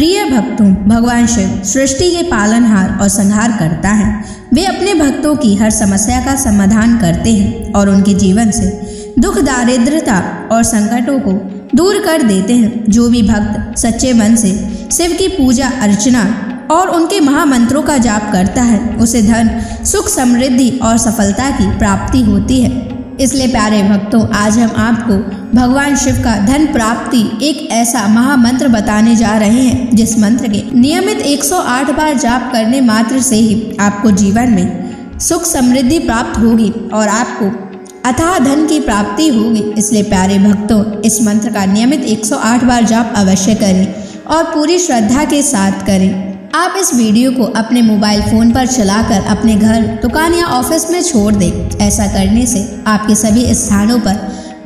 प्रिय भक्तों, भगवान शिव सृष्टि के पालनहार और संहार करता है। वे अपने भक्तों की हर समस्या का समाधान करते हैं और उनके जीवन से दुख, दारिद्रता और संकटों को दूर कर देते हैं। जो भी भक्त सच्चे मन से शिव की पूजा अर्चना और उनके महामंत्रों का जाप करता है, उसे धन, सुख, समृद्धि और सफलता की प्राप्ति होती है। इसलिए प्यारे भक्तों, आज हम आपको भगवान शिव का धन प्राप्ति एक ऐसा महामंत्र बताने जा रहे हैं, जिस मंत्र के नियमित 108 बार जाप करने मात्र से ही आपको जीवन में सुख समृद्धि प्राप्त होगी और आपको अथाह धन की प्राप्ति होगी। इसलिए प्यारे भक्तों, इस मंत्र का नियमित 108 बार जाप अवश्य करें और पूरी श्रद्धा के साथ करें। आप इस वीडियो को अपने मोबाइल फोन पर चलाकर अपने घर, दुकान या ऑफिस में छोड़ दें। ऐसा करने से आपके सभी स्थानों पर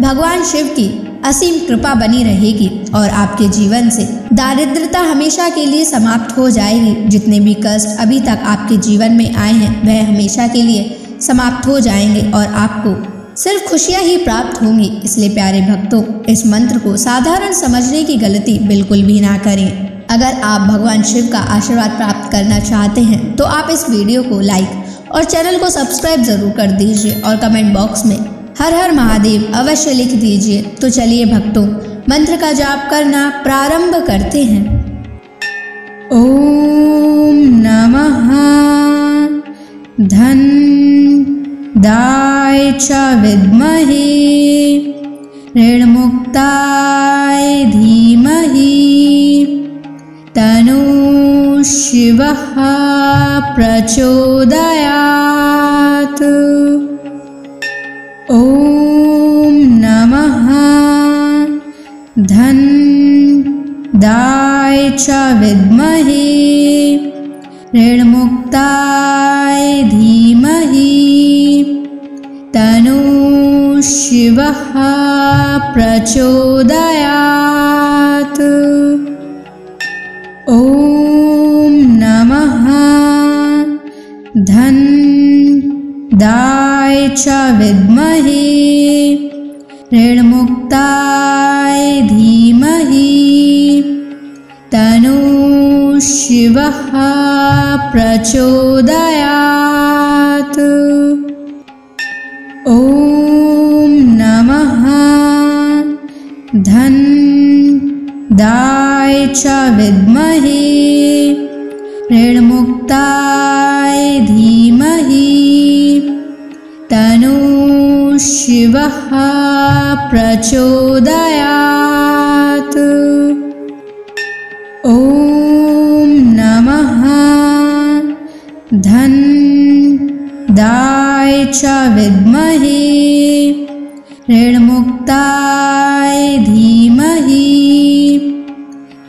भगवान शिव की असीम कृपा बनी रहेगी और आपके जीवन से दारिद्रता हमेशा के लिए समाप्त हो जाएगी। जितने भी कष्ट अभी तक आपके जीवन में आए हैं, वह हमेशा के लिए समाप्त हो जाएंगे और आपको सिर्फ खुशियां ही प्राप्त होंगी। इसलिए प्यारे भक्तों, इस मंत्र को साधारण समझने की गलती बिल्कुल भी ना करें। अगर आप भगवान शिव का आशीर्वाद प्राप्त करना चाहते हैं तो आप इस वीडियो को लाइक और चैनल को सब्सक्राइब जरूर कर दीजिए और कमेंट बॉक्स में हर हर महादेव अवश्य लिख दीजिए। तो चलिए भक्तों, मंत्र का जाप करना प्रारंभ करते हैं। ओम नमः धन दाय च विद्महे ऋणमुक्ताय धीमहि तनो शिवः प्रचोदयात्। ओम नमः धन दाय च विद्महे ऋणमुक्ताय धीमहि तनो शिवः प्रचोदयात्। ओम नमः धन दाय च विद्महे ऋणमुक्ताय धीमहि तनो शिवः प्रचोदयात्। ओम नमः धन दाय च विद्महे ऋणमुक्ताय धीमहि तनो शिवः प्रचोदयात्। ओम नमः धन दाय च विद्महे ऋणमुक्ताय धीमहि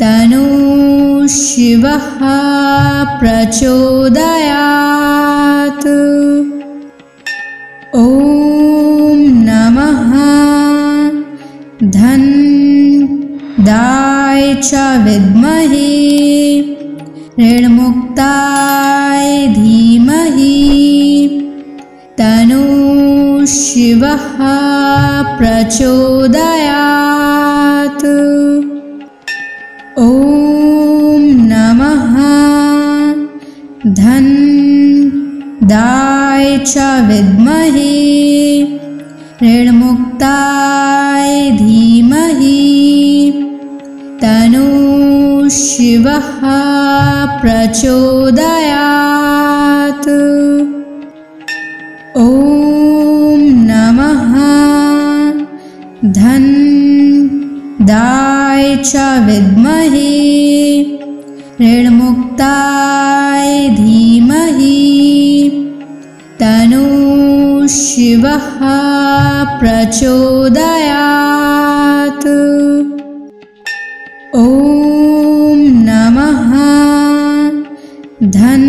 तनो शिवः प्रचोदयात्। ओम नमः धन दाय च विद्महे ऋणमुक्ताय धीमहि तनो शिवः प्रचोदयात्। ओम नमः धन दाय च विद्महे ऋणमुक्ताय धीमहि तनो शिवः प्रचोदयात्। ओम नमः धन दाय च विद्महे ऋणमुक्ताय धीमहि तनो शिवः प्रचोदयात्। ओम नमः धन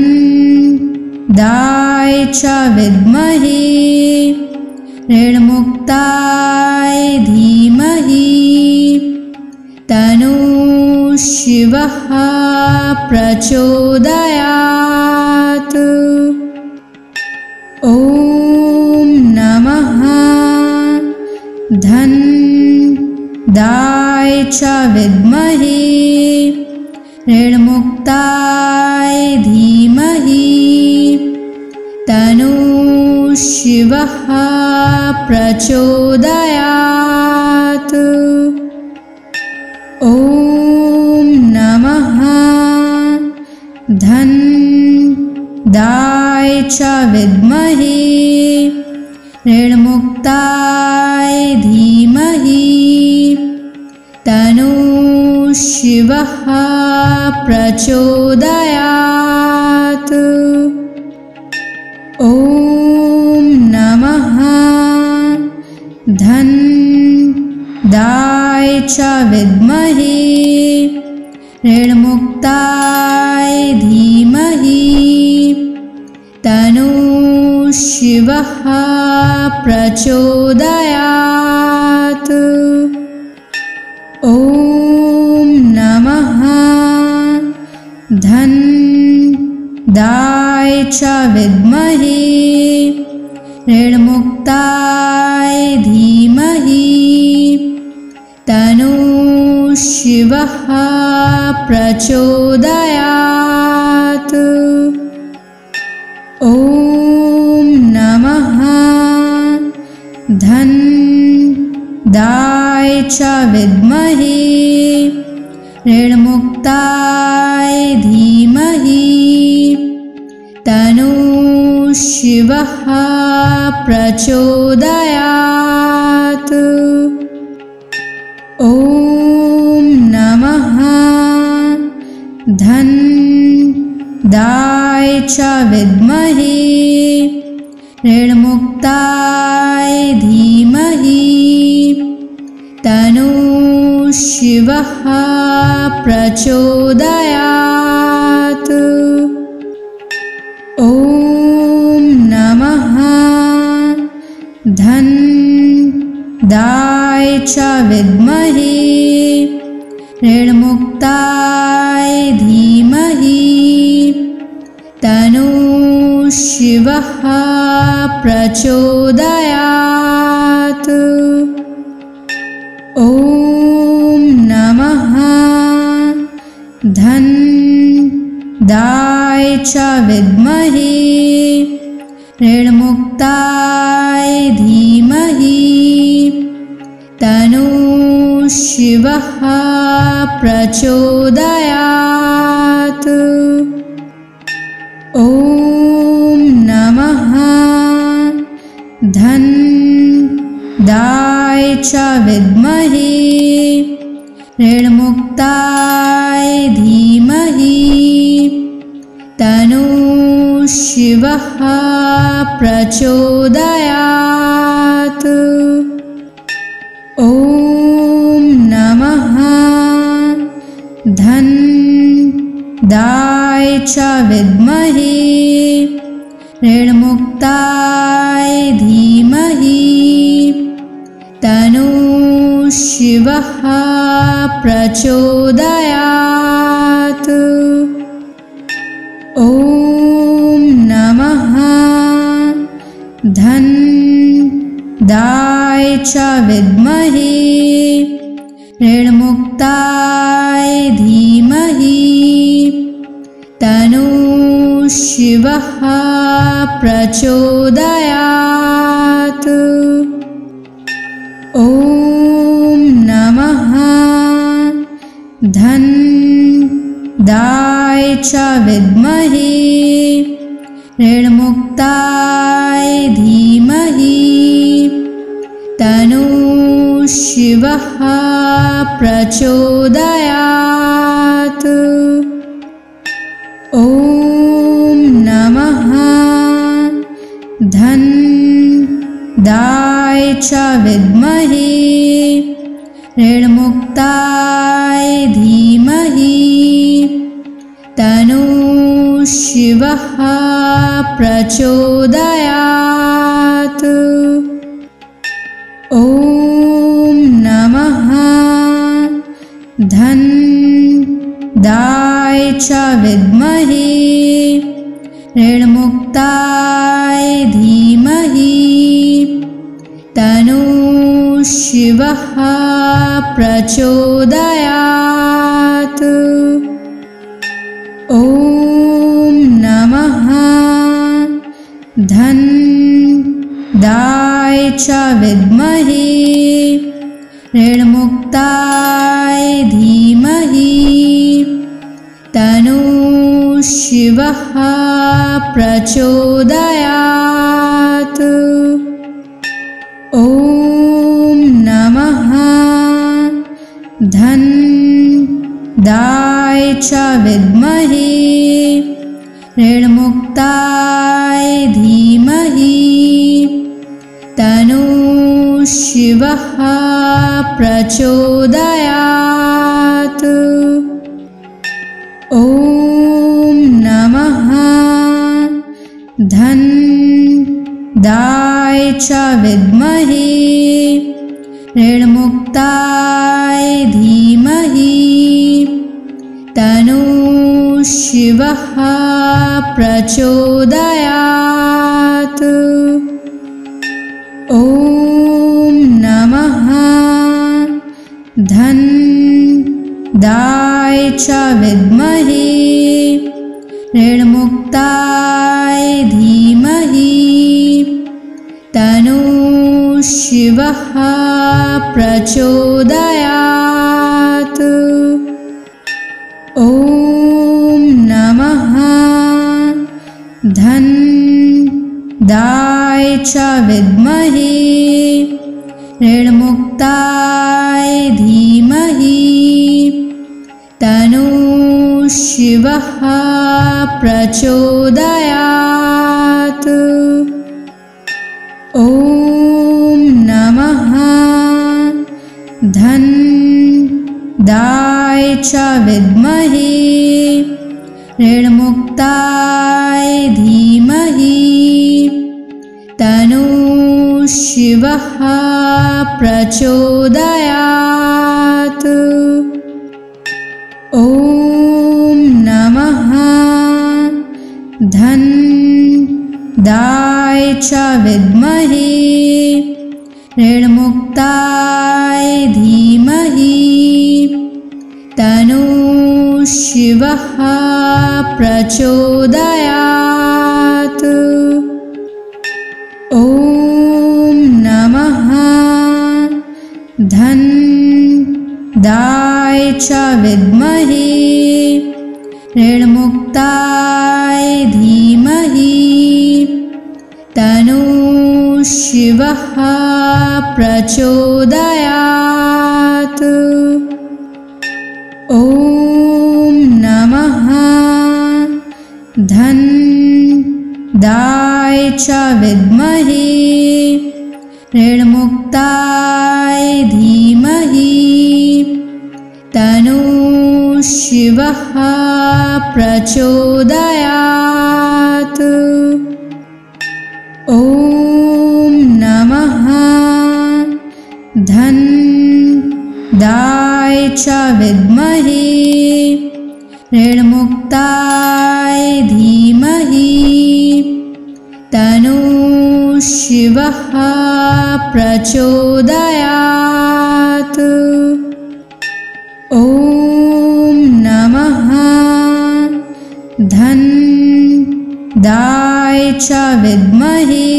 दाय च विद्महे ऋणमुक्ताय धीमहि तनो शिवः प्रचोदयात्। ओम नमः धन दाय च विद्महे ऋण ऋणमुक्ताय धीमहि तन्नो शिवः प्रचोदयात्। ॐ नमः धन्दाय च विद्महे ऋणमुक्ताय धीमहि तन्नो शिवः प्रचोदयात्। ॐ नमः धन्दाय च विद्महे ऋणमुक्ताय धीमहि तन्नो शिवः प्रचोदयात्। ॐ नमः धन्दाय च विद्महे ऋणमुक्ताय धीमहि तन्नो शिवः प्रचोदयात्। ॐ नमः धन्दाय च विद्महे ऋणमुक्ताय धीमहि तन्नो शिवः प्रचोदयात्। ॐ नमः धन्दाय च विद्महे ऋणमुक्ताय धीमहि तन्नो शिवः प्रचोदयात्। ॐ नमः धन्दाय च विद्महे ऋणमुक्ताय धीमहि तन्नो शिवः प्रचोदयात्। ॐ नमः धन्दाय च विद्महे ऋणमुक्ताय धीमहि तन्नो शिवः प्रचोदयात्। ॐ नमः धन्दाय च विद्महे ऋणमुक्ताय धीमहि तन्नो शिवः प्रचोदयात्। ॐ नमः धन्दाय च विद्महे ऋणमुक्ताय धीमहि तन्नो शिवः प्रचोदयात्। ॐ नमः धन्दाय च विद्महे ऋणमुक्ताय धीमहि तन्नो शिवः प्रचोदयात्। ॐ नमः धन्दाय च विद्महे ऋणमुक्ताय धीमहि तन्नो शिवः प्रचोदयात्। ॐ नमः धन्दाय च विद्महे ऋणमुक्ताय धीमहि तन्नो शिवः प्रचोदयात्। ॐ नमः धन्दाय च विद्महे ऋणमुक्ताय धीमहि तन्नो शिवः प्रचोदयात्। ॐ धनदाय च विद्महे ऋणमुक्ताय धीमहि तन्नो शिवः प्रचोदयात्। ॐ नमः धनदाय च विद्महे ऋणमुक्ताय धीमहि तन्नो शिवः प्रचोदयात्। ॐ नमः धनदाय च विद्महे ऋणमुक्ताय धीमहि तन्नो शिवः प्रचोदयात्। ॐ नमः धनदाय च विद्महे ऋणमुक्ताय धीमहि तन्नो शिवः प्रचोदयात्। ॐ नमः धनदाय च विद्महे ऋणमुक्ताय धीमहि तन्नो शिवः प्रचोदयात्। ॐ नमः धनदाय च विद्महे ऋणमुक्ताय धीमहि तन्नो शिवः प्रचोदयात्। ॐ नमः धनदाय च विद्महे ऋणमुक्ताय धीमहि तन्नो शिवः प्रचोदयात्। ॐ नमः धनदाय च विद्महे ऋणमुक्ताय धीमहि तन्नो शिवः प्रचोदयात्। ॐ नमः धनदाय च विद्महे ऋणमुक्ताय धीमहि तन्नो शिवः प्रचोदयात्। ॐ नमः धनदाय च विद्महे ऋणमुक्ताय धीमहि तन्नो शिवः प्रचोदयात्। ॐ नमः धनदाय च विद्महे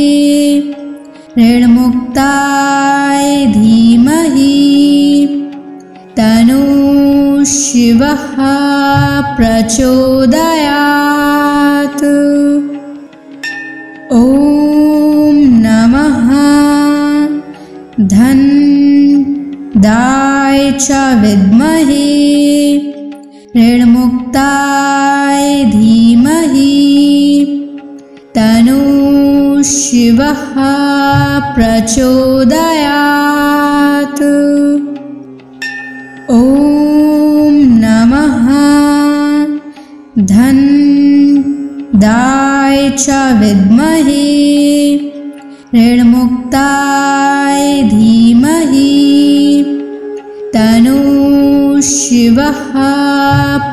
ऋणमुक्ताय धीमहि तन्नो शिवः प्रचोदयात्। ॐ नमः धनदाय च विद्महे ऋणमुक्ताय धीमहि तन्नो शिवः प्रचोदयात्। ॐ नमः धनदाय च विद्महे ऋणमुक्ताय धीमहि तन्नो शिवः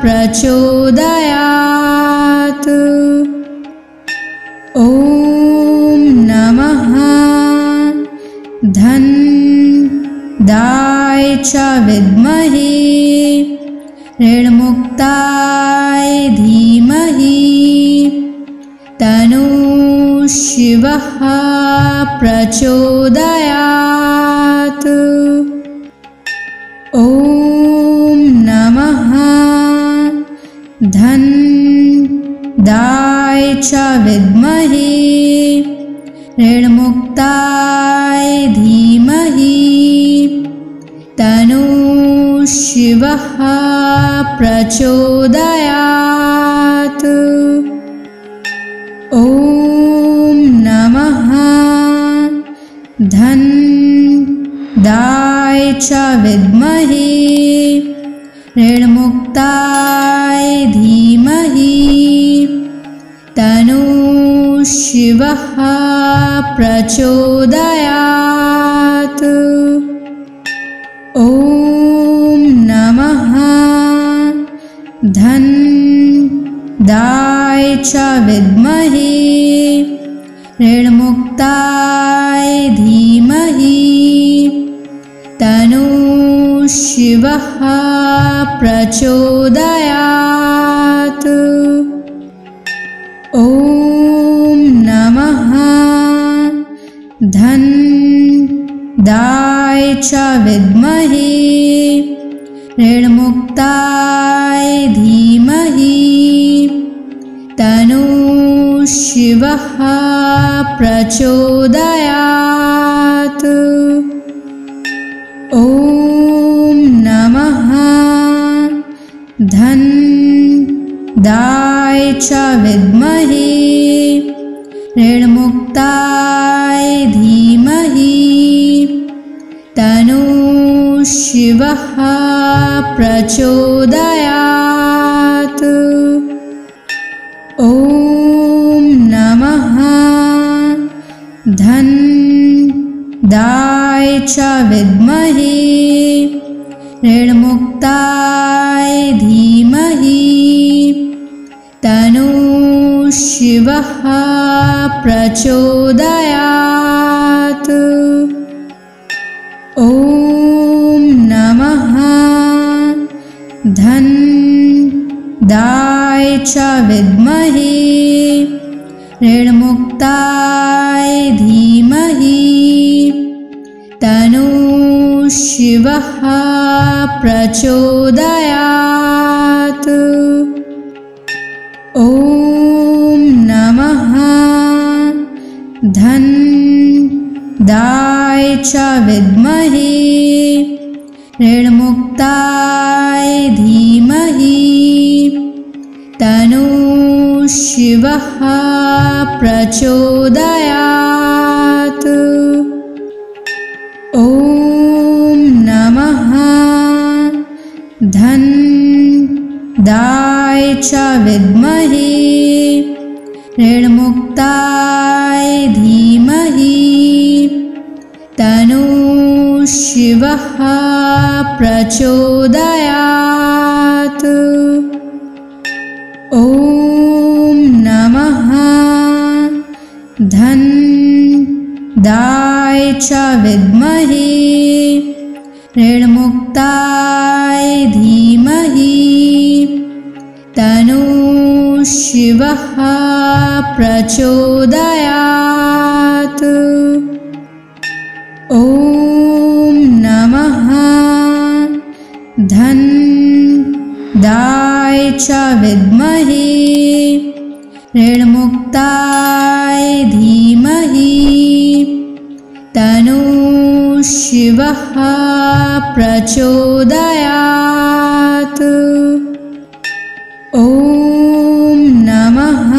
प्रचोदयात्। ॐ नमः धनदाय च विद्महे ऋणमुक्ताय धीमहि तन्नो शिवः प्रचोदयात्। ॐ नमः धन्दाय च विद्महे ऋणमुक्ताय धीमहि तन्नो शिवः प्रचोदयात्। ॐ नमः धन्दाय च विद्महे ऋणमुक्ताय धीमहि तन्नो शिवः प्रचोदयात्। ॐ नमः धन्दाय च विद्महे ऋणमुक्ताय धीमहि तन्नो शिवः प्रचोदयात्। ॐ नमः धन्दाय च विद्महे ऋणमुक्ताय धीमहि तन्नो शिवः प्रचोदयात्। ॐ नमः धन्दाय च विद्महे ऋणमुक्ताय धीमहि तन्नो शिवः प्रचोदयात्। ॐ नमः धन्दाय च विद्महे ऋणमुक्ताय धीमहि तन्नो शिवः प्रचोदयात्। ॐ नमः धन्दाय च विद्महे ऋणमुक्ताय धीमहि तन्नो शिवः प्रचोदयात्। ॐ नमः धन्दाय च विद्महे ऋणमुक्ताय धीमहि तन्नो शिवः प्रचोदयात्। ॐ नमः धन्दाय च विद्महे ऋणमुक्ताय धीमहि तन्नो शिवः प्रचोदयात्। ॐ नमः धन्दाय च विद्महे ऋणमुक्ताय धीमहि तन्नो शिवः प्रचोदयात्। ॐ नमः धन्दाय च विद्महे ऋणमुक्ताय धीमहि तन्नो शिवः प्रचोदयात्। ॐ नमः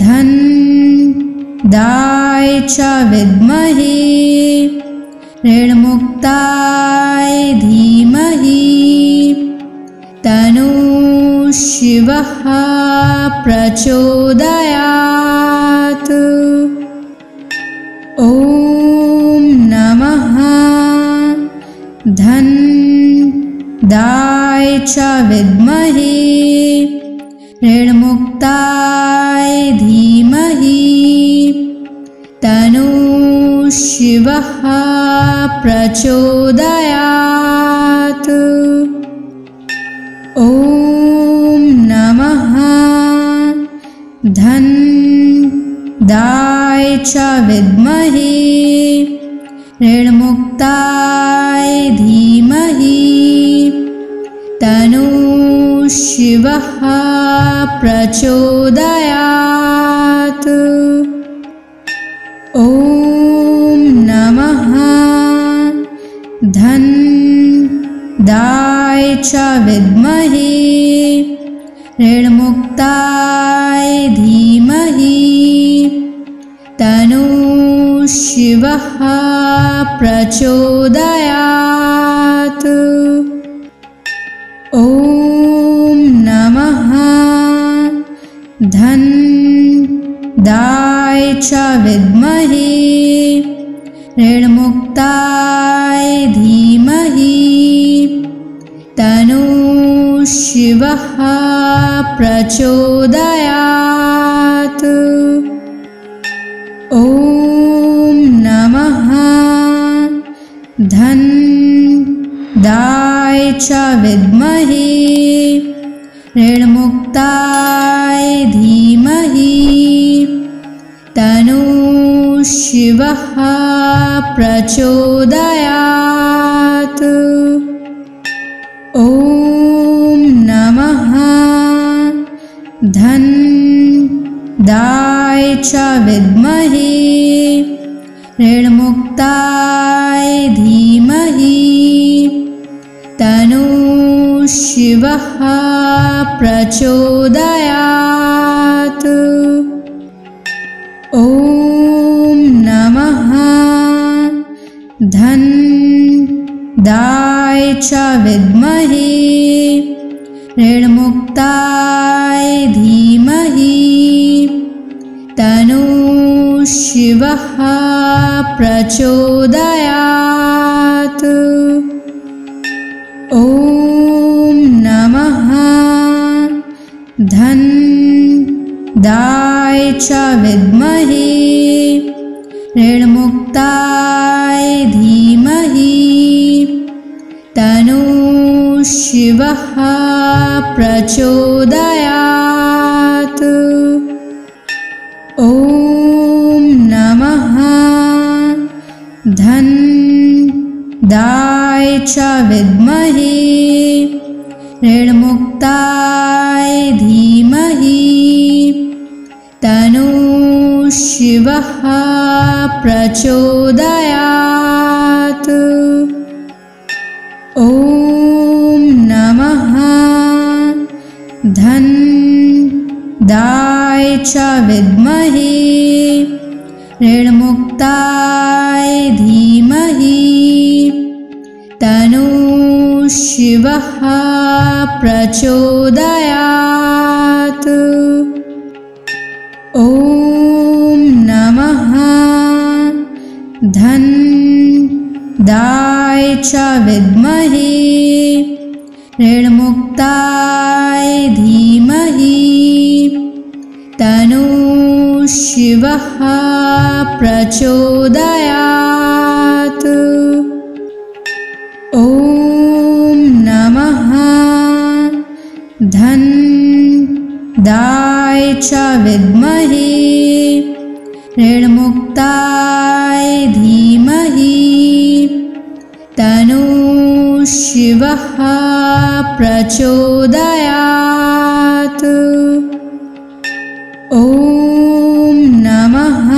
धन्दाय च विद्महे ऋणमुक्ताय धीमहि तन्नो शिवः प्रचोदयात्। ॐ नमः धन्दाय च विद्महे ऋणमुक्ताय धीमहि तन्नो शिवः प्रचोदयात्। ॐ नमः धन्दाय च विद्महे ऋणमुक्ताय धीमहि तन्नो शिवः प्रचोदयात्। ॐ नमः धनदाय च विद्महे ऋणमुक्ताय धीमहि तन्नो शिवः प्रचोदयात्। ॐ नमः धनदाय च विद्महे ऋणमुक्ताय धीमहि तन्नो शिवः प्रचोदयात्। ॐ नमः धनदाय च विद्महे ऋणमुक्ताय धीमहि तन्नो शिवः प्रचोदयात्। ॐ नमः धनदाय च विद्महे ऋणमुक्ताय धीमहि तन्नो शिवः प्रचोदयात्। ॐ नमः धनदाय च विद्महे ऋणमुक्ताय धीमहि तन्नो शिवः प्रचोदयात्। ॐ नमः धनदाय च विद्महे ऋणमुक्ताय धीमहि तन्नो शिवः प्रचोदयात्। ॐ नमः धनदाय च विद्महे ऋणमुक्ताय धीमहि तन्नो शिवः प्रचोदयात्। ॐ नमः धनदाय च विद्महे ऋणमुक्ताय धीमहि तन्नो शिवः प्रचोदयात्। ॐ नमः धनदाय च विद्महे ऋणमुक्ताय धीमहि तन्नो शिवः प्रचोदयात्। ॐ नमः धनदाय च विद्महे ऋणमुक्ताय धीमहि तन्नो शिवः प्रचोदयात्। ॐ नमः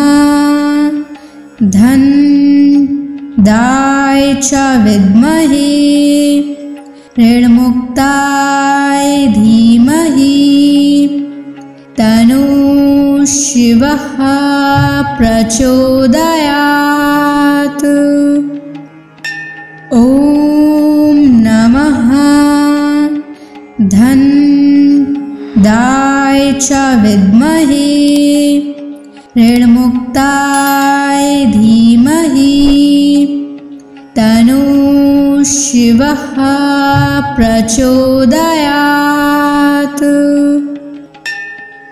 धनदाय च विद्महे ऋणमुक्ताय धीमहि तन्नो शिवः प्रचोदयात्। ॐ नमः धनदाय च विद्महे ऋणमुक्ताय धीमहि तन्नो शिवः प्रचोदयात्।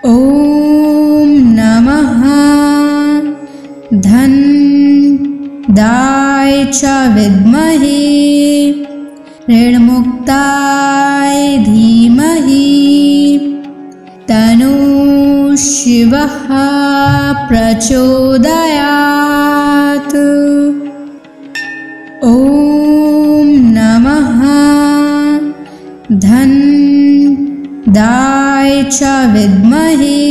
ॐ नमः धनदाय च विद्महे ऋणमुक्ताय धीमहि तन्नो शिवः प्रचोदयात्। ॐ नमः धन्दाय च विद्महे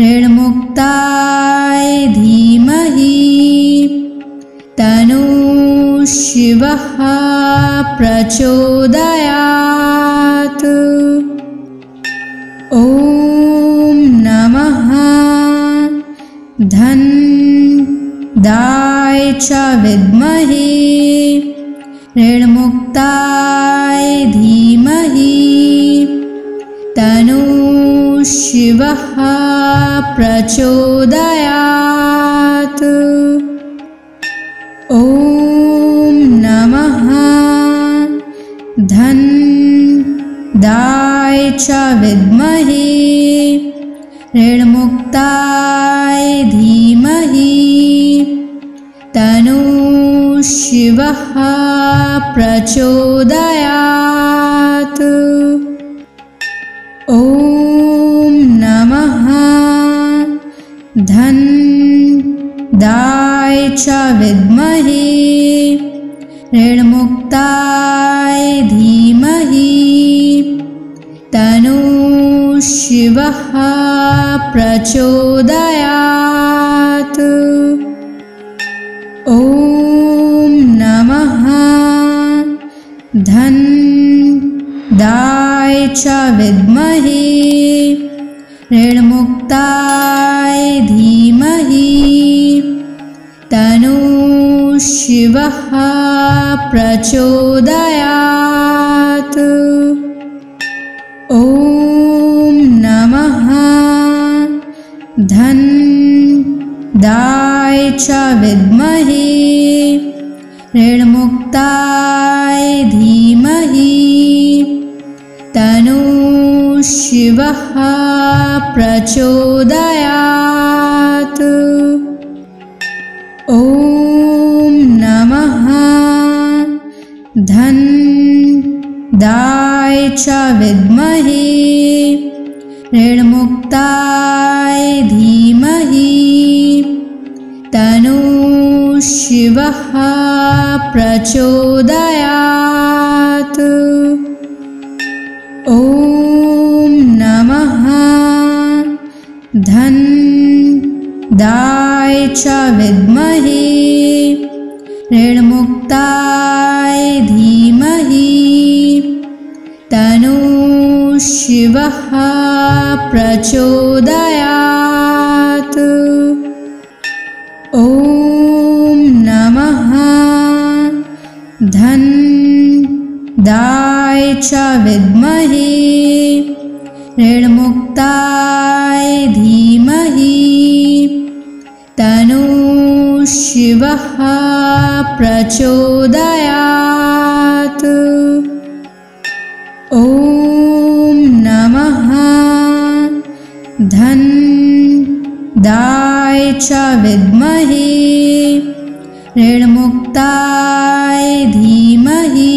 ऋणमुक्ताय धीमहि तन्नो शिवः प्रचोदयात्। ॐ नमः धन्दाय च विद्महे ऋणमुक्ताय धीमहि तन्नो शिवः प्रचोदयात्। ॐ नमः धन्दाय च विद्महे ऋणमुक्ताय धीमहि तन्नो शिवः प्रचोदयात्। ॐ नमः धन्दाय च विद्महे ऋणमुक्ताय धीमहि तन्नो शिवः प्रचोदयात्। ॐ नमः धन्दाय च विद्महे ऋणमुक्ताय धीमहि तन्नो शिवः प्रचोदयात्। ॐ नमः धन्दाय च विद्महे ऋणमुक्ताय धीमहि तन्नो शिवः प्रचोदयात्। ॐ नमः धन्दाय च विद्महे ऋणमुक्ताय धीमहि तन्नो शिवः प्रचोदयात्। ॐ नमः धन्दाय च विद्महे ऋणमुक्ताय धीमहि तन्नो शिवः प्रचोदयात्। ॐ नमः धन्दाय च विद्महे ऋणमुक्ताय धीमहि तन्नो शिवः प्रचोदयात्। ॐ नमः धन्दाय च विद्महे ऋणमुक्ताय धीमहि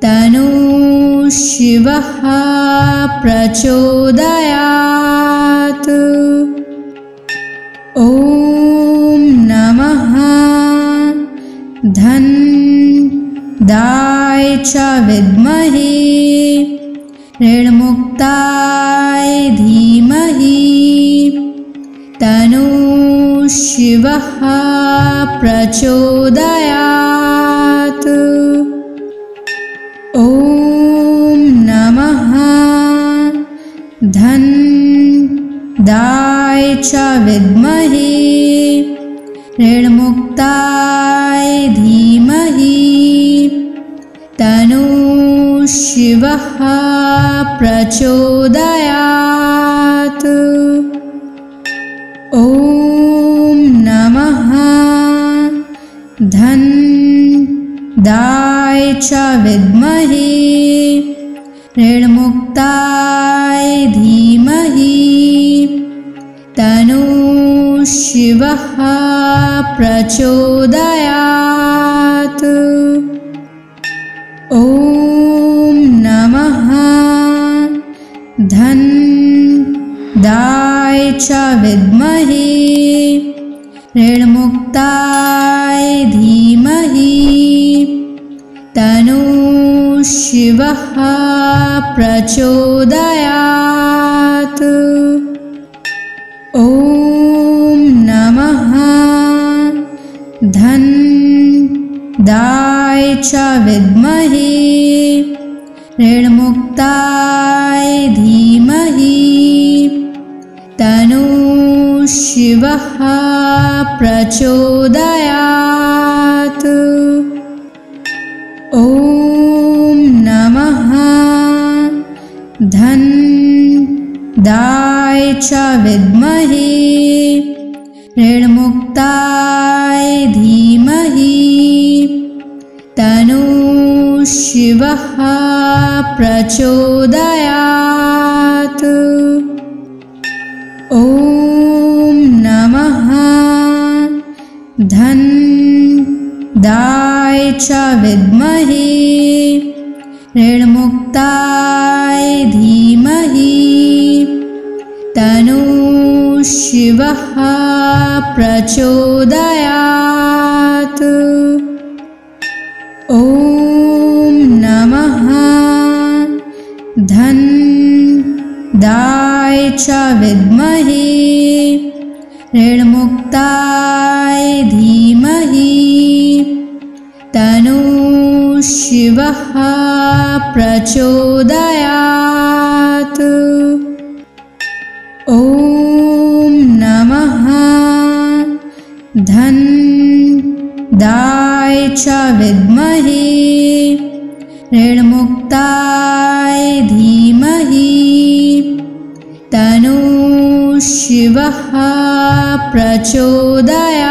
तन्नो शिवः प्रचोदयात्। ॐ नमः धन्दाय च विद्महे ऋणमुक्ताय धीमहि तन्नो शिवः प्रचोदयात्। ॐ नमः धन्दाय च विद्महे ऋणमुक्ताय धीमहि तन्नो शिवः प्रचोदयात्। ॐ नमः धन्दाय च विद्महे ऋणमुक्ताय धीमहि तन्नो शिवः प्रचोदयात्। ॐ नमः धन्दाय च विद्महे ऋणमुक्ताय धीमहि तन्नः शिवः प्रचोदयात्। ॐ नमः धनदाय च विद्महे ऋणमुक्ताय धीमहि तन्नः शिवः प्रचोदयात्। ॐ नमः धनदाय च विद्महे ऋणमुक्ताय धीमहि तन्नः शिवः प्रचोदयात्। ॐ नमः धनदाय च विद्महे ऋणमुक्ताय धीमहि तन्नः शिवः प्रचोदयात्। ॐ नमः धनदाय च विद्महे ऋणमुक्ताय धीमहि तन्नः शिवः प्रचोदयात्। ॐ नमः धनदाय च विद्महे ऋणमुक्ताय धीमहि तन्नः शिवः प्रचोदयात्।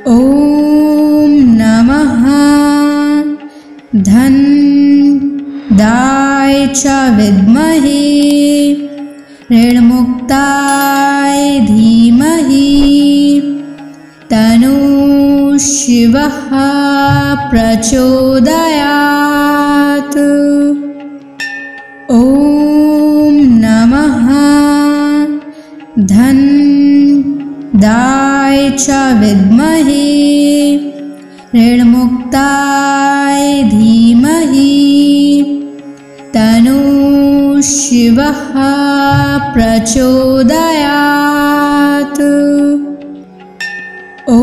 ॐ नमः धनदाय च विद्महे ऋणमुक्ताय धीमहि तन्नः शिवः प्रचोदयात्। ॐ नमः धनदाय च विद्महे ऋणमुक्ताय धीमहि तन्नः शिवः प्रचोदयात्। ॐ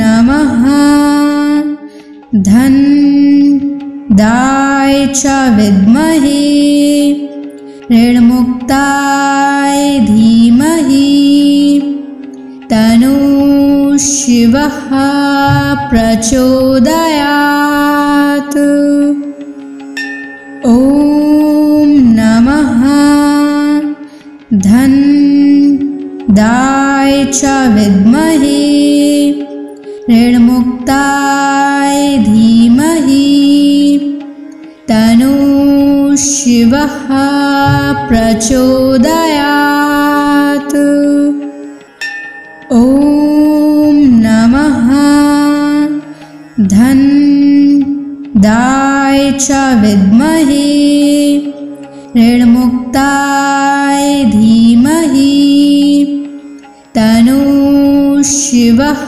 नमः धनदाय च विद्महे ऋणमुक्ताय धीमहि तन्नः शिवः प्रचोदयात्। ॐ नमः धनदाय च विद्महे ऋणमुक्ताय धीमहि तन्नः शिवः प्रचोदयात्। ॐ नमः धनदाय च विद्महे ऋणमुक्ताय धीमहि तन्नः शिवः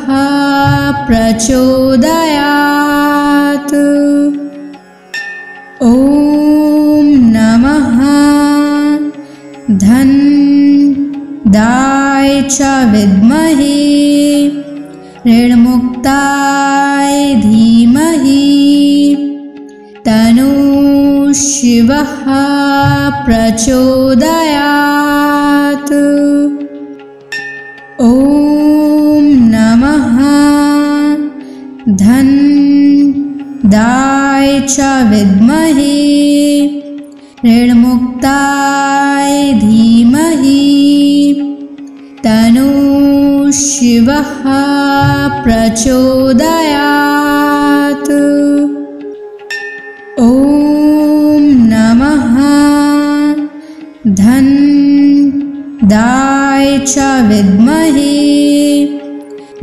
प्रचोदयात्। ॐ नमः धनदाय च विद्महे ऋणमुक्ताय धीमहि तन्नः शिवः प्रचोदयात्। ॐ नमः धनदाय च विद्महे ऋणमुक्ताय धीमहि तन्नः शिवः प्रचोदयात्। ॐ नमः धनदाय च विद्महे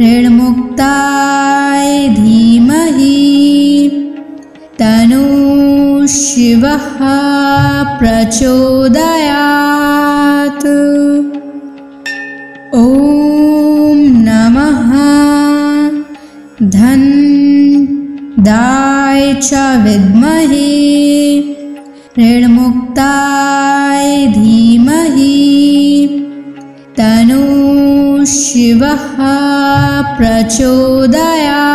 ऋणमुक्ताय धीमहि तन्नः शिवः प्रचोदयात्। ॐ नमः धन्दाय च विद्महे ऋणमुक्ताय धीमहि तन्नो शिवः प्रचोदयात्।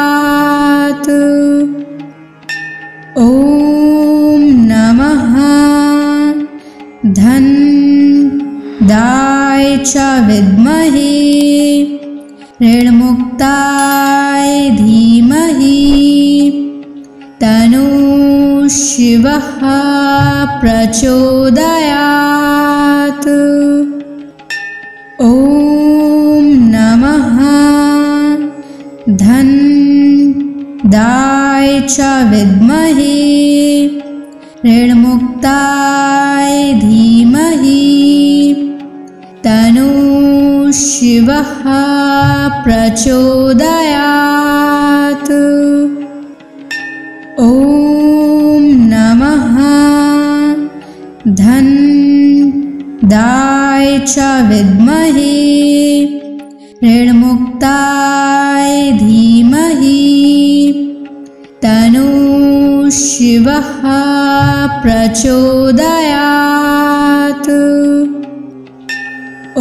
ॐ नमः धन्दाय च विद्महे ऋणमुक्ताय धीमहि तन्नो शिवः प्रचोदयात्। ॐ नमः धन्दाय च विद्महे ऋणमुक्ताय धीमहि तन्नो शिवः प्रचोदयात्। ॐ नमः धन्दाय च विद्महे ऋणमुक्ताय धीमहि तन्नो शिवः प्रचोदयात्। ॐ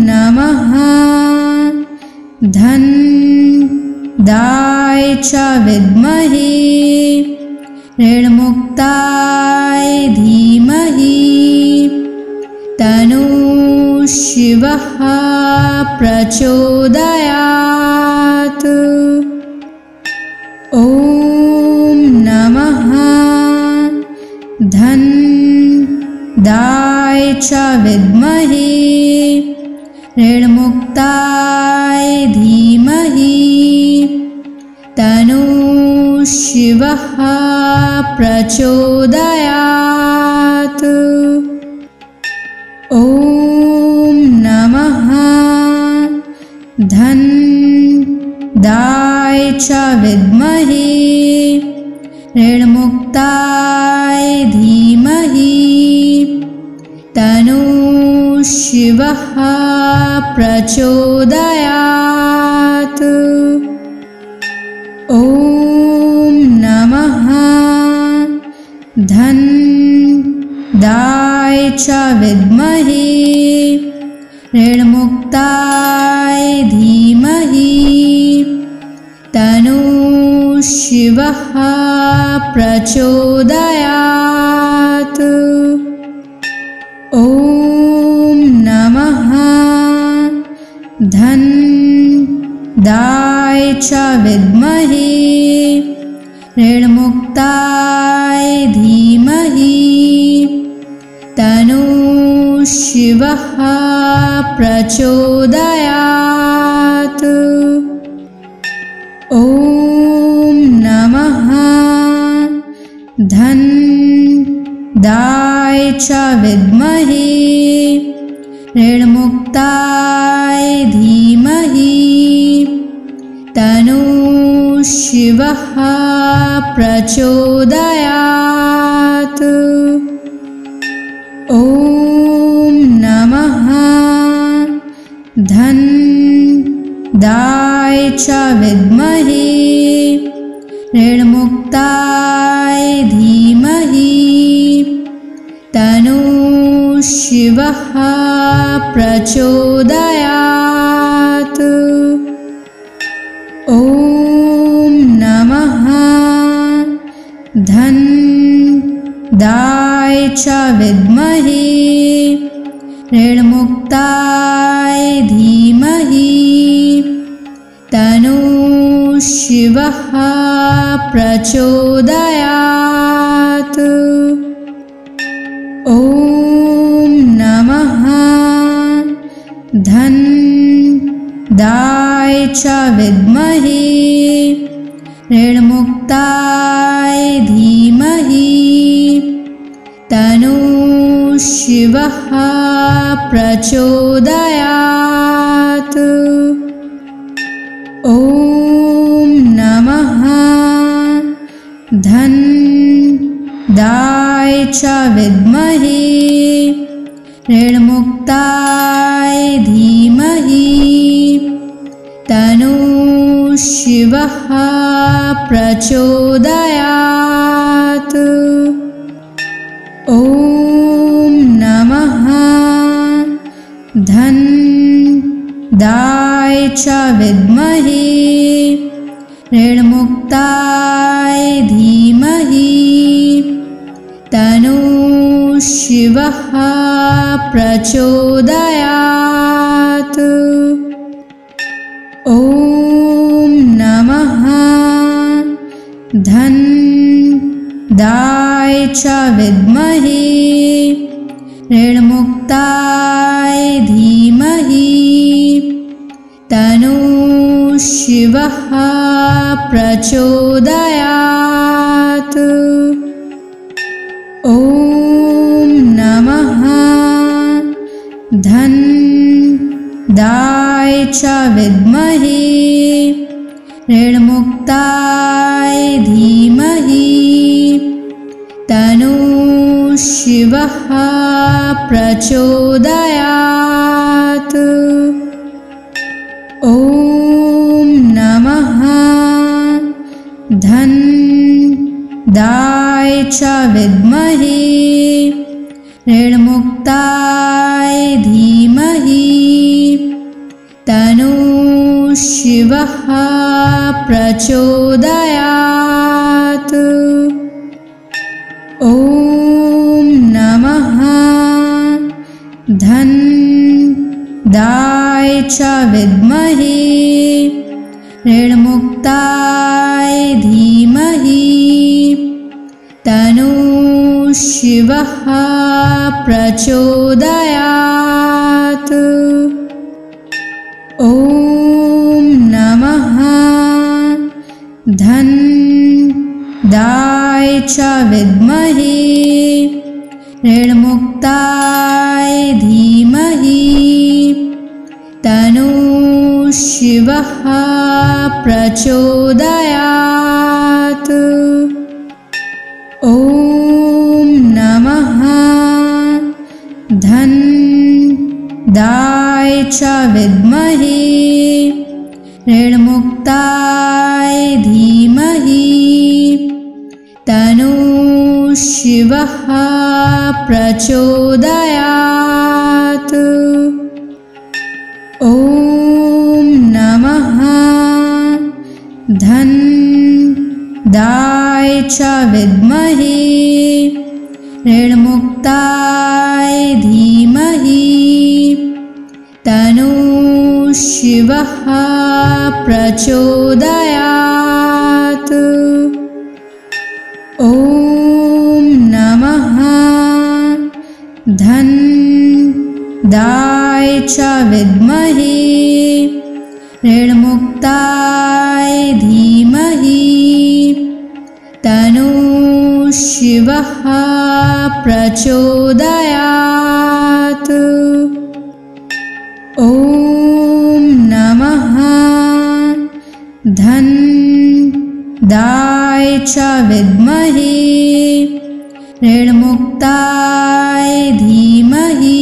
नमः धन्दाय च विद्महे ऋणमुक्ताय धीमहि तन्नो शिवः प्रचोदयात्। ॐ नमः धन्दाय च विद्महे ऋणमुक्ताय धीमहि तन्नो शिवः प्रचोदयात्। ॐ नमः धन्दाय च विद्महे ऋणमुक्ताय धीमहि तन्नो शिवः प्रचोदयात्। ॐ नमः धन्दाय च विद्महे ऋणमुक्ताय धीमहि तन्नो शिवः प्रचोदयात्। ॐ नमः धन्दाय च विद्महे ऋणमुक्ताय धीमहि तन्नो शिवः प्रचोदयात्। ॐ नमः धन्दाय च विद्महे ऋणमुक्ताय धीमहि तन्नो शिवः प्रचोदयात्। ॐ नमः धन्दाय च विद्महे ऋणमुक्ताय धीमहि तन्नो शिवः प्रचोदयात्। ॐ नमः धन्दाय च विद्महे ऋणमुक्ताय धीमहि तन्नो शिवः प्रचोदयात्। ॐ नमः धन्दाय च विद्महे ऋणमुक्ताय धीमहि तन्नो शिवः प्रचोदयात्। ॐ नमः धन्दाय दाय च विद्महे ऋणमुक्ताय धीमहि तन्नो शिवः प्रचोदयात्। ॐ नमः धन दाय च विद्महे ऋणमुक्ताय धीमहि तन्नो शिवः प्रचोदयात्। ॐ नमः धन दाय च विद्महे ऋणमुक्ताय धीमहि तन्नो शिवः प्रचोदयात्। ॐ नमः धन दाय च विद्महे ऋणमुक्ताय धीमहि तन्नो शिवः प्रचोदयात्। ॐ नमः धन दाय च विद्महे ऋणमुक्ताय धीमहि तन्नो शिवः प्रचोदयात्। ॐ नमः धन दाय च विद्महे ऋणमुक्ताय धीमहि तन्नो शिवः प्रचोदयात्। ॐ नमः धन दाय च विद्महे ऋणमुक्ताय धीमहि तन्नो शिवः प्रचोदयात्। ॐ नमः धन दाय च विद्महे ऋणमुक्ताय धीमहि तन्नो शिवः प्रचोदयात्। ॐ नमः धन दाय च विद्महे ऋणमुक्ताय धीमहि तन्नो शिवः प्रचोदयात्। ॐ नमः धन दाय च विद्महे ऋणमुक्ताय धीमहि तन्नो शिवः प्रचोदयात्। ॐ नमः धन दाय च विद्महे ऋणमुक्ताय धीमहि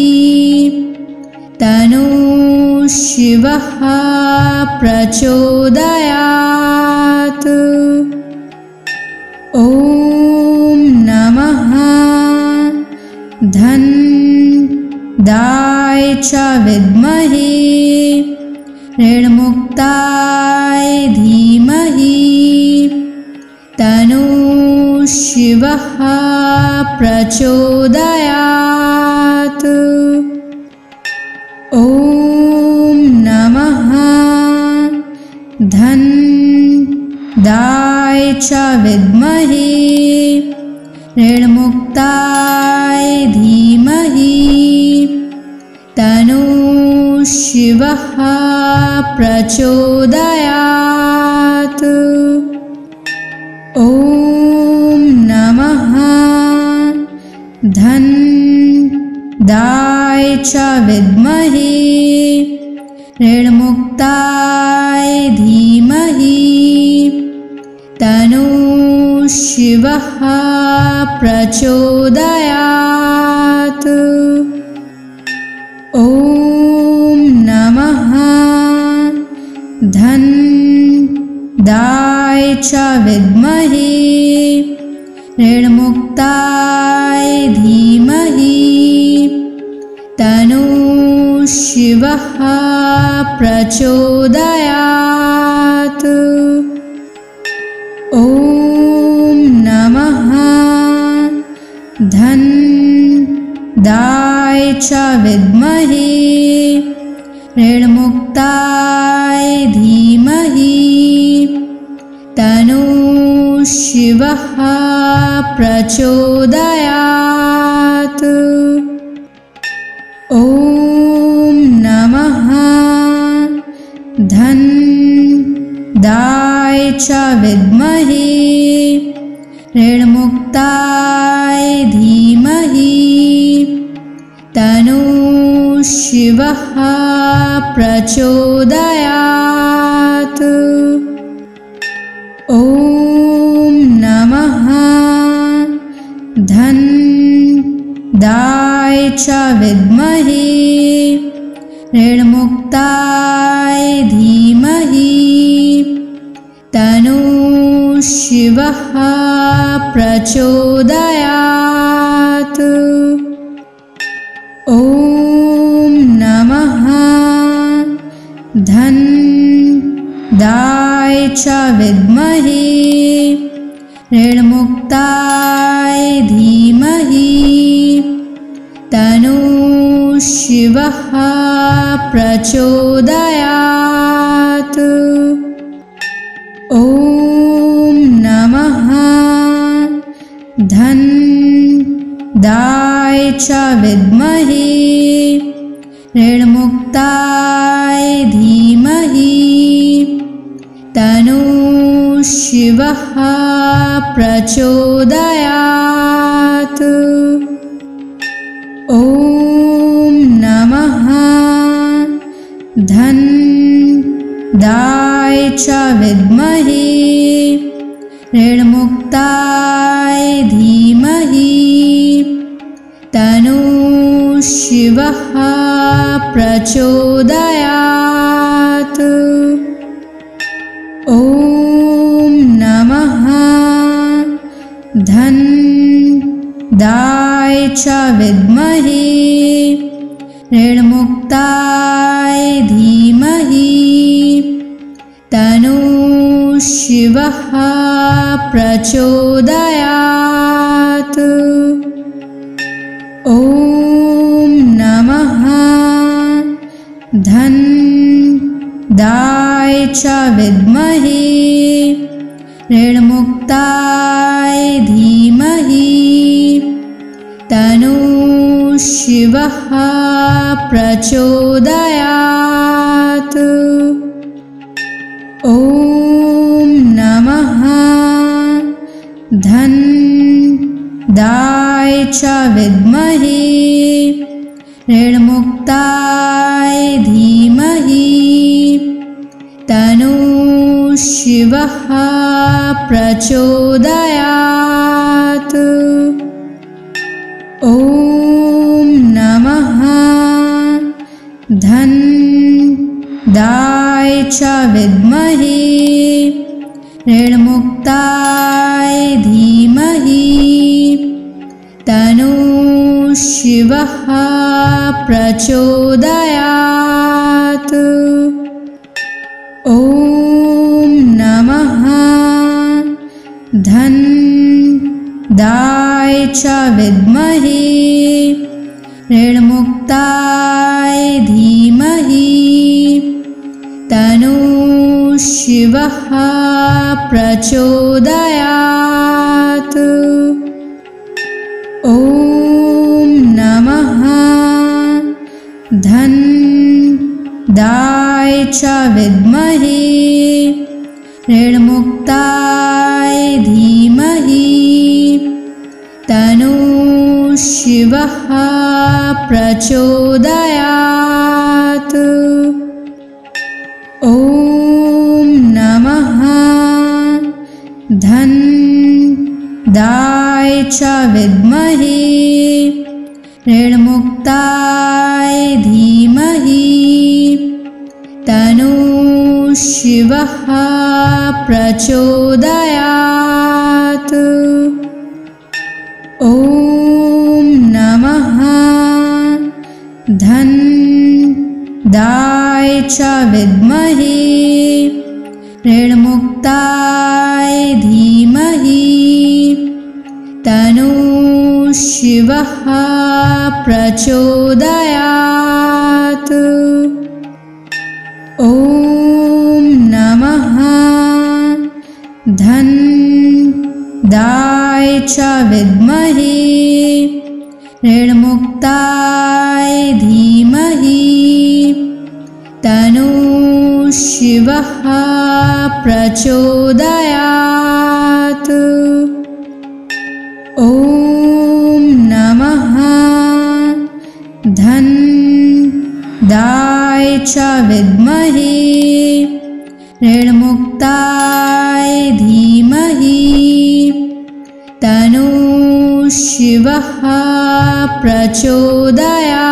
तन्नो शिवः प्रचोदयात्। ॐ नमः धन दाय च विद्महे ऋणमुक्ताय धीमहि तन्नो शिवः प्रचोदयात्। ॐ नमः धन दाय च विद्महे ऋणमुक्ताय धीमहि तन्नो शिवः प्रचोदयात्। ॐ नमः धन दाय च विद्महे ऋणमुक्ताय धीमहि तन्नो शिवः प्रचोदयात्। ॐ नमः धन्दाय च विद्महे ऋणमुक्ताय धीमहि तन्नो शिवः प्रचोदयात्। ॐ नमः धन्दाय च विद्महे ऋणमुक्ताय धीमहि तन्नो शिवः प्रचोदयात्। ॐ नमः धन्दाय च विद्महे ऋणमुक्ताय धीमहि तन्नो शिवः प्रचोदयात्। ॐ नमः धन्दाय च विद्महे ऋणमुक्ताय धीमहि तन्नो शिवः प्रचोदयात्। ॐ नमः धन्दाय च विद्महे ऋणमुक्ताय धीमहि तन्नो शिवः प्रचोदयात्। ॐ नमः धन्दाय च विद्महे ऋणमुक्ताय धीमहि तन्नो शिवः प्रचोदयात्। ॐ नमः धन्दाय च विद्महे ऋणमुक्ताय धीमहि तन्नो शिवः प्रचोदयात्। ॐ नमः धन्दाय च विद्महे ऋणमुक्ताय धीमहि तन्नो शिवः प्रचोदयात्। ॐ नमः धन्दाय च विद्महे ऋणमुक्ताय धीमहि तन्नो शिवः प्रचोदयात्। ॐ नमः धन्दाय च विद्महे ऋणमुक्ताय धीमहि तन्नो शिवः प्रचोदयात्। ॐ नमः धन्दाय च विद्महे ऋणमुक्ताय धीमहि तन्नो शिवः प्रचोदयात्। ॐ नमः धन्दाय च विद्महे ऋणमुक्ताय धीमहि तन्नो शिवः प्रचोदयात्। ॐ नमः धन्दाय च विद्महे ऋणमुक्ताय धीमहि तन्नो शिवः प्रचोदयात्। ॐ नमः धन्दाय दाय च विद्महे ऋणमुक्ताय धीमहि तन्नो शिवः प्रचोदयात्। ॐ नमः धन दाय च विद्महे ऋणमुक्ताय धीमहि तन्नो शिवः प्रचोदयात्। ॐ नमः धन दाय च विद्महे ऋणमुक्ताय धीमहि तन्नो शिवः प्रचोदयात्। ॐ नमः धन दाय च विद्महे ऋणमुक्ताय धीमहि तन्नो शिवः प्रचोदयात्।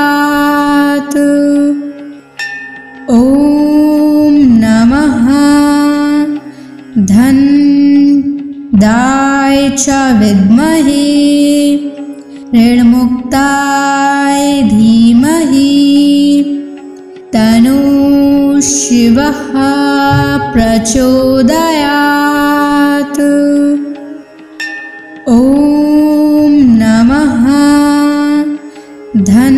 ॐ नमः धन दाय च विद्महे ऋणमुक्ताय धीमहि तन्नो शिवः प्रचोदयात्। ॐ नमः धन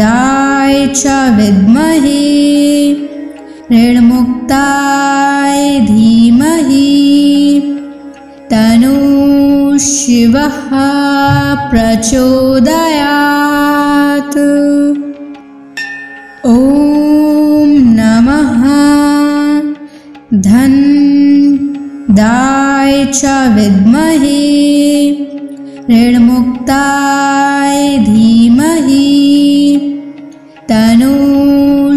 दाय च विद्महे ऋणमुक्ताय धीमहि तन्नो शिवः प्रचोदयात्। ॐ नमः धन दाय च विद्महे ऋणमुक्ताय धीमहि तन्नो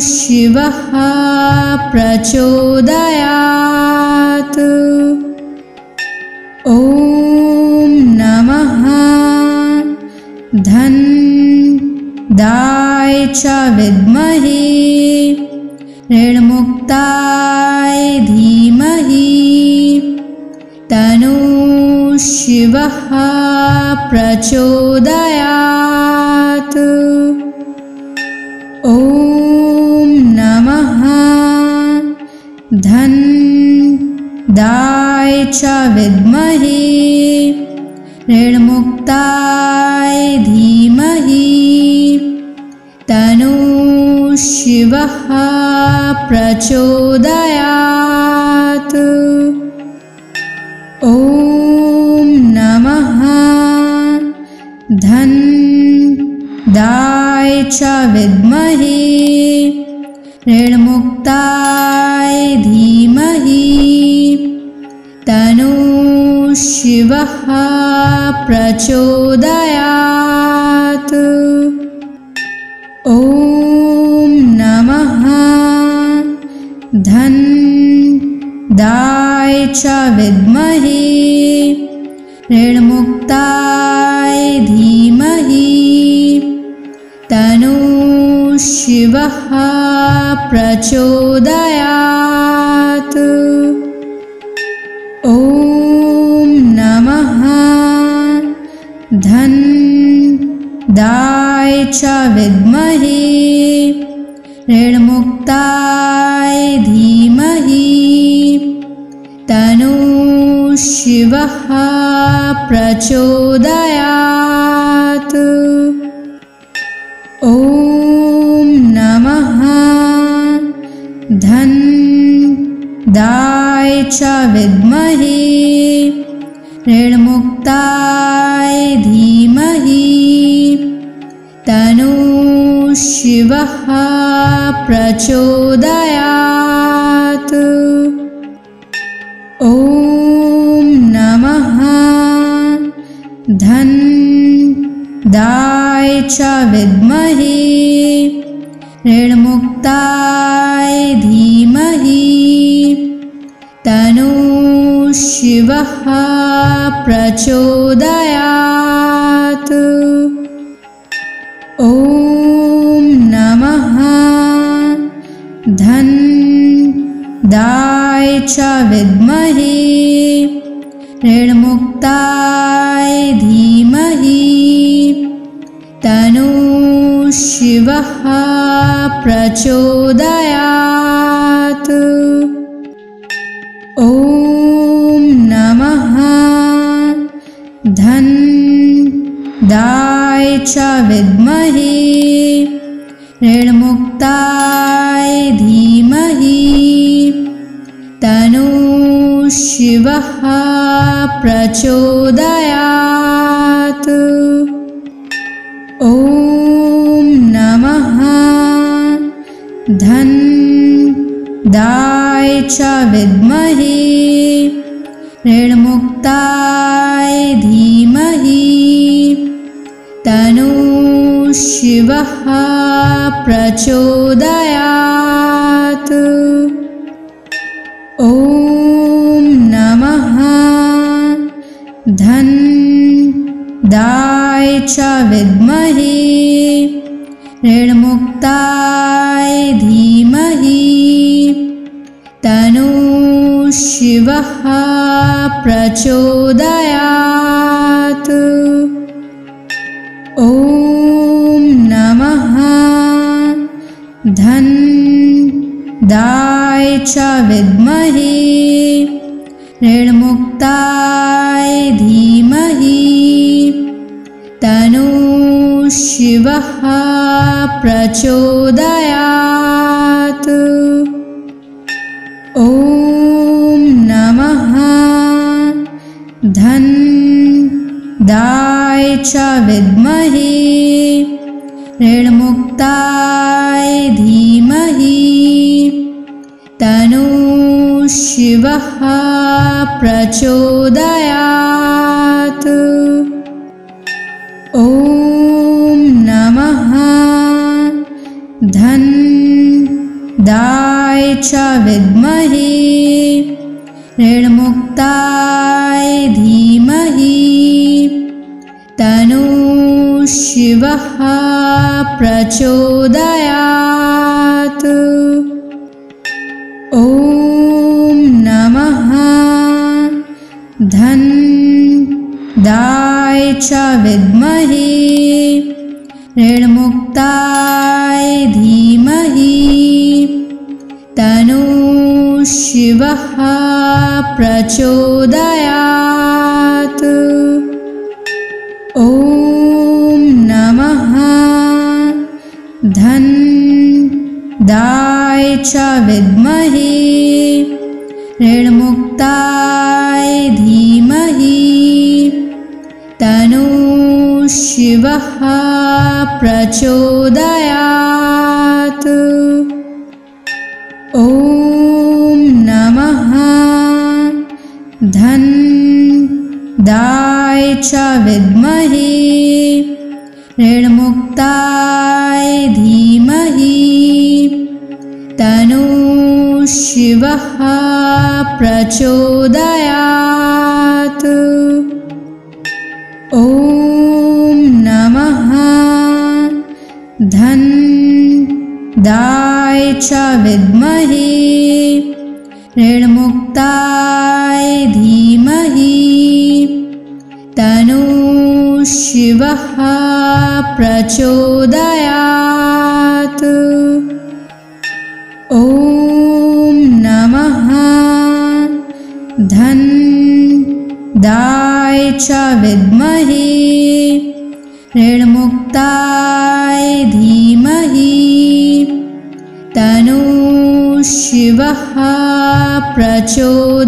शिवः प्रचोदयात्। ॐ नमः धन दाय च विद्महे ऋणमुक्ताय धीमहि तन्नो शिवः प्रचोदयात्। ॐ नमः धन दाय च विद्महे ऋणमुक्ताय धीमहि तन्नो शिवः प्रचोदयात्। ॐ नमः धन दाय च विद्महे ऋणमुक्ताय धीमहि तन्नो शिवः प्रचोदयात्। ॐ नमः धन दाय च विद्महे ऋणमुक्ताय धीमहि तन्नो शिवः प्रचोदयात्। ॐ नमः धन दाय च विद्महे ऋणमुक्ताय धीमहि तन्नो शिवः प्रचोदयात्। ॐ नमः धन दाय च विद्महे ऋणमुक्ताय धीमहि तन्नो शिवः प्रचोदयात्। ॐ नमः धन दाय च विद्महे ऋणमुक्ताय धीमहि तन्नो शिवः शिवः प्रचोदयात्। ॐ नमः धन्दाय च विद्महे ऋणमुक्ताय धीमहि तन्नो शिवः प्रचोदयात्। ॐ नमः धन्दाय च विद्महे ऋणमुक्ताय धीमहि तन्नो शिवः प्रचोदयात्। ॐ नमः धन्दाय च विद्महे ऋणमुक्ताय धीमहि तन्नो शिवः प्रचोदयात्। ॐ नमः धन्दाय च विद्महे ऋणमुक्ताय धीमहि तन्नो शिवः प्रचोदयात्। ॐ नमः धन्दाय च विद्महे ऋणमुक्ताय धीमहि तन्नो शिवः प्रचोदयात्। ॐ नमः धन्दाय च विद्महे ऋणमुक्ताय धीमहि तन्नो शिवः प्रचोदयात्। ॐ नमः धन्दाय च विद्महे ऋणमुक्ताय धीमहि तन्नो शिवः प्रचोदयात्। ॐ नमः धन्दाय च विद्महे ऋणमुक्ताय धीमहि तन्नो शिवः प्रचोदयात्। ॐ नमः धन्दाय च विद्महे ऋणमुक्ताय धीमहि तन्नो शिवः प्रचोदयात्। ॐ नमः धन्दाय च विद्महे ऋणमुक्ताय धीमहि तन्नो शिवः प्रचोदयात्। ॐ नमः धन्दाय च विद्महे ऋणमुक्ताय धीमहि तन्नो शिवः प्रचोदयात्। ॐ नमः धन्दाय च विद्महे ऋणमुक्ताय धीमहि तन्नो शिवः प्रचोदयात्।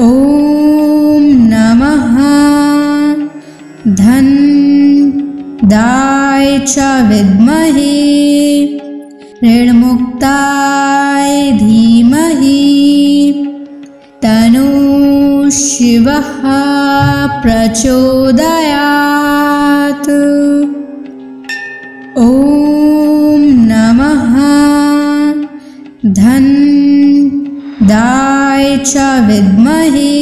ॐ नमः धन्दाय च विद्महे ऋणमुक्ताय धीमहि तन्नो शिवः प्रचोदयात्। ॐ नमः च विद्महे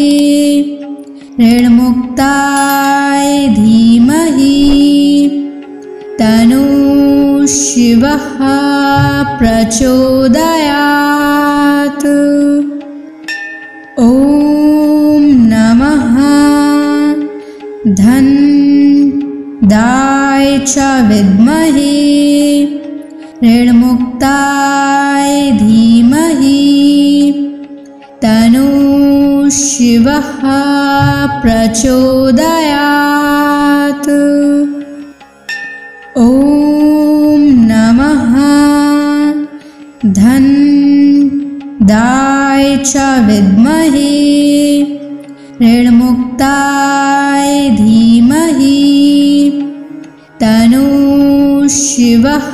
ऋणमुक्ताय धीमहि तन्नः शिवः प्रचोदयात्। ॐ नमः धनदाय च विद्महे ऋणमुक्ताय धीमहि तन्नः शिवः प्रचोदयात्। ॐ नमः धनदाय च विद्महे ऋणमुक्ताय धीमहि तन्नः शिवः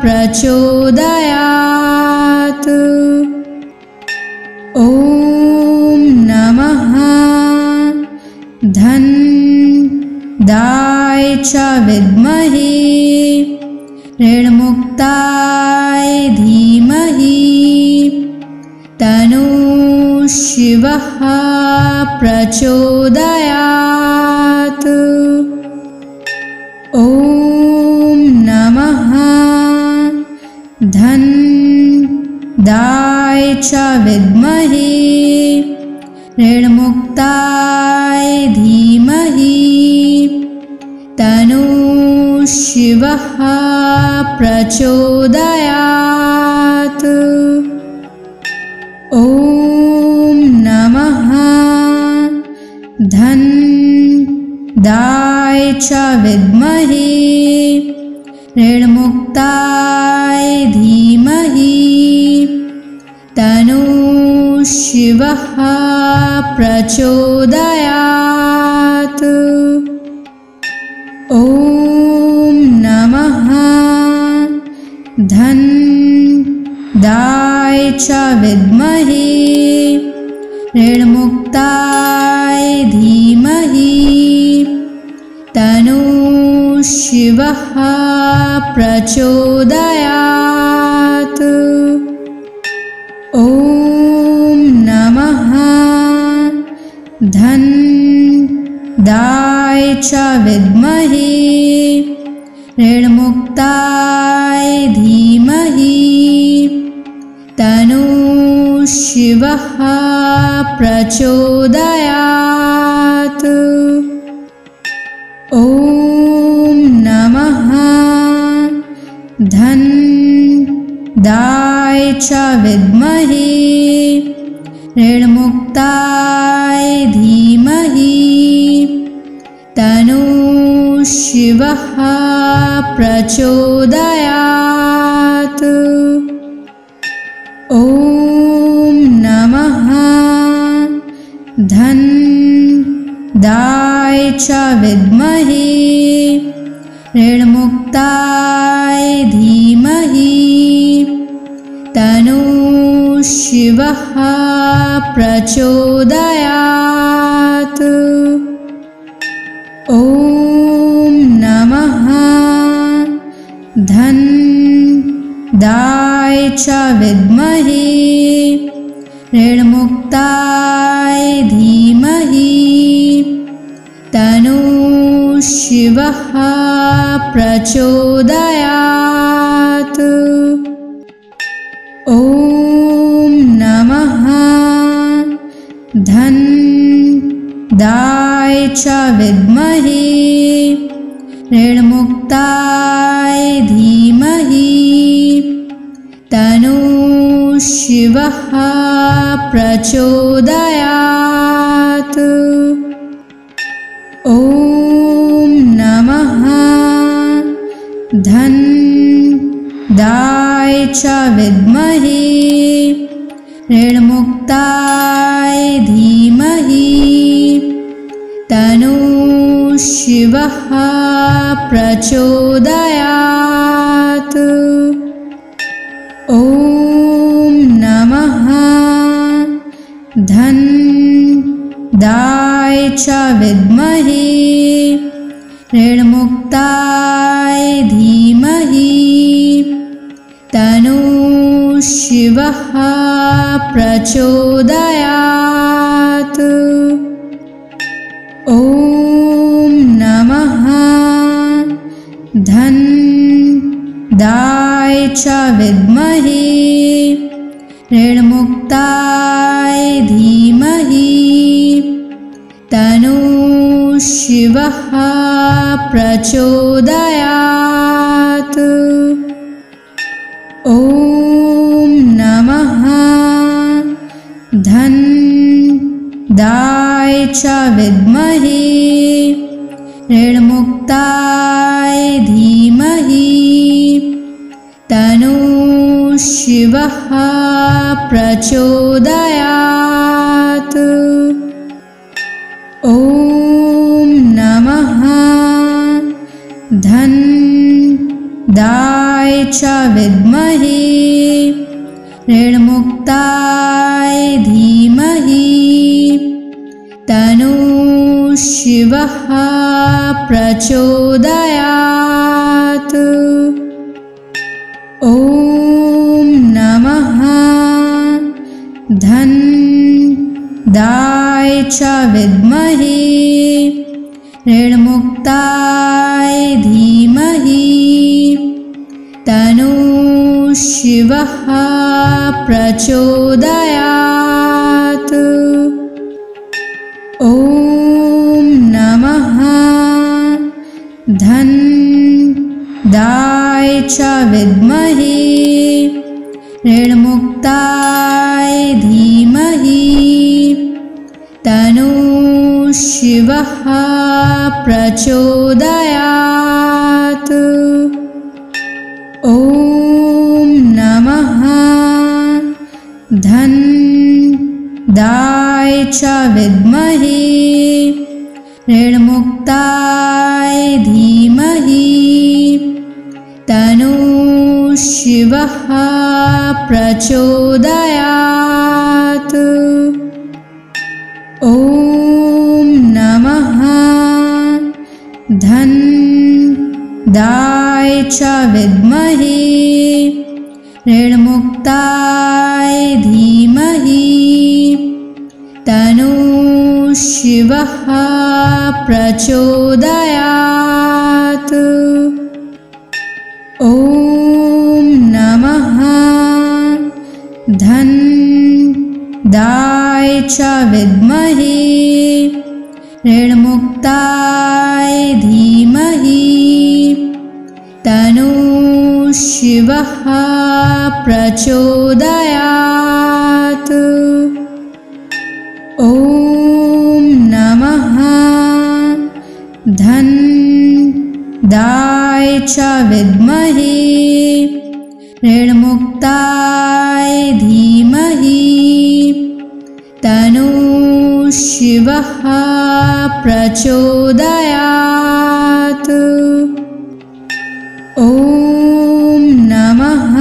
प्रचोदयात्। ॐ नमः धनदाय च विद्महे ऋणमुक्ताय धीमहि तन्नः शिवः प्रचोदयात्। ॐ नमः धनदाय च विद्महे ऋणमुक्ताय धीमहि तन्नः शिवः प्रचोदयात्। ॐ नमः धनदाय च विद्महे ऋणमुक्ताय धीमहि तन्नः शिवः प्रचोदयात्। ॐ नमः धनदाय च विद्महे ऋणमुक्ताय धीमहि तन्नः शिवः प्रचोदयात्। ॐ नमः धनदाय च विद्महे ऋणमुक्ताय धीमहि तन्नः शिवः प्रचोदयात्। ॐ नमः धनदाय च विद्महे ऋणमुक्ताय धीमहि तन्नः शिवः प्रचोदयात्। ॐ नमः धनदाय च विद्महे ऋणमुक्ताय धीमहि तन्नः शिवः प्रचोदयात्। ॐ नमः धनदाय च विद्महे ऋणमुक्ताय धीमहि तन्नः शिवः प्रचोदयात्। ॐ नमः धनदाय च विद्महे ऋणमुक्ताय धीमहि तन्नः शिवः प्रचोदयात्। ॐ नमः धनदाय च विद्महे ऋणमुक्ताय धीमहि तन्नः शिवः प्रचोदयात्। ॐ नमः धनदाय च विद्महे ऋणमुक्ताय धीमहि तन्नः शिवः प्रचोदयात्। ॐ नमः धन्दाय च विद्महे ऋणमुक्ताय धीमहि तन्नो शिवः प्रचोदयात्। ॐ नमः धन्दाय च विद्महे ऋणमुक्ताय धीमहि तन्नो शिवः प्रचोदयात्। ॐ नमः धन्दाय च विद्महे ऋणमुक्ताय धीमहि तन्नो शिवः प्रचोदयात्। ॐ नमः धन्दाय च विद्महे ऋणमुक्ताय धीमहि तन्नो शिवः प्रचोदयात्। ॐ नमः धन्दाय च विद्महे ऋणमुक्ताय धीमहि तन्नो शिवः प्रचोदयात्। ॐ नमः धन्दाय च विद्महे ऋणमुक्ताय धीमहि तन्नो शिवः प्रचोदयात्। ॐ नमः धन्दाय च विद्महे ऋणमुक्ताय धीमहि तन्नो शिवः प्रचोदयात्। ॐ नमः धन्दाय च विद्महे ऋणमुक्ताय धीमहि तन्नो शिवः प्रचोदयात्। ॐ नमः धन्दाय च विद्महे ऋणमुक्ताय धीमहि तन्नो शिवः प्रचोदयात्। ॐ नमः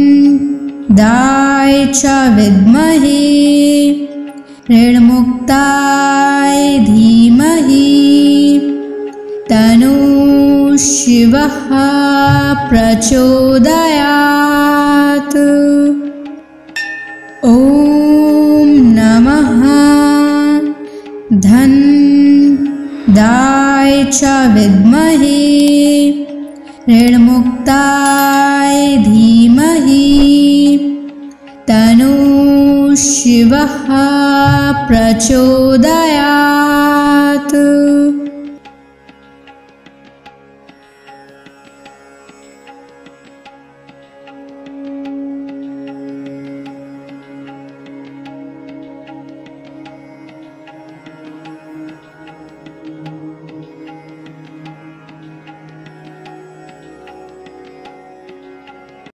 धन्दाय च विद्महे ऋणमुक्ताय धीमहि तन्नो शिवः प्रचोदयात्। ॐ नमः धन्दाय च विद्महे ऋणमुक्ताय धीमहि तन्नो शिवः प्रचोदयात्।